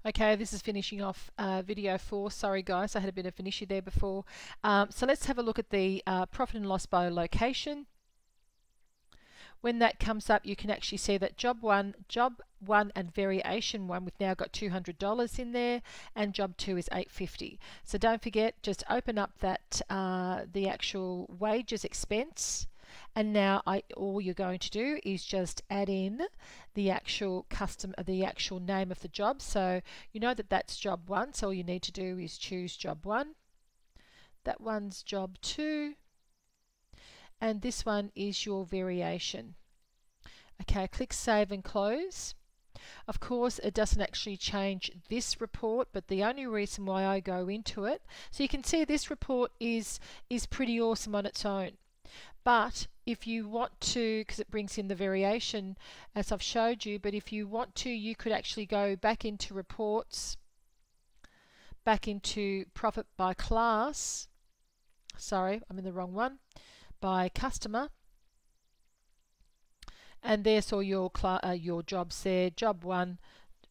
Okay, this is finishing off video 4. Sorry guys, I had a bit of an issue there before. So let's have a look at the profit and loss by location. When that comes up, you can actually see that job one and variation 1, we've now got $200 in there, and job 2 is $850. So don't forget, just open up that the actual wages expense, and now all you're going to do is just add in the actual name of the job. So you know that that's job 1, so all you need to do is choose job 1. That one's job 2. And this one is your variation. Okay, click Save and Close. Of course, it doesn't actually change this report, but the only reason why I go into it, so you can see this report is pretty awesome on its own. But if you want to, because it brings in the variation as I've showed you, but if you want to, you could actually go back into reports, back into profit by class. Sorry, I'm in the wrong one. By customer, and there's all your jobs there, job 1,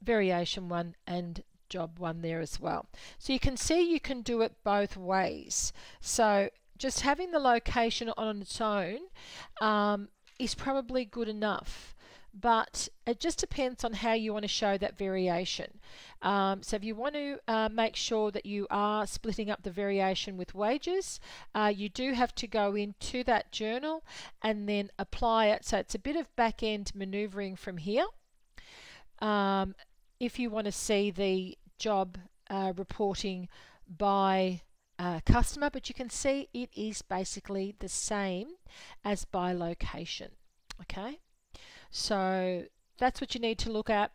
variation 1, and job 1 there as well. So you can see you can do it both ways. So just having the location on its own is probably good enough, but it just depends on how you want to show that variation. So if you want to make sure that you are splitting up the variation with wages, you do have to go into that journal and then apply it. So it's a bit of back-end maneuvering from here. If you want to see the job reporting by customer, but you can see it is basically the same as by location. Okay. So that's what you need to look at.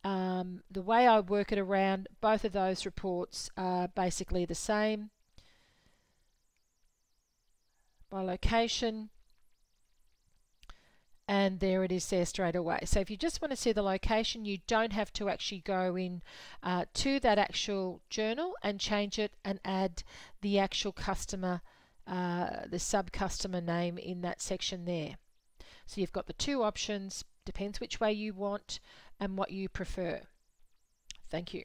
The way I work it around, both of those reports are basically the same by location, and there it is there straight away. So if you just want to see the location, you don't have to actually go in to that actual journal and change it and add the actual customer, the sub-customer name in that section there. So you've got the two options, depends which way you want and what you prefer. Thank you.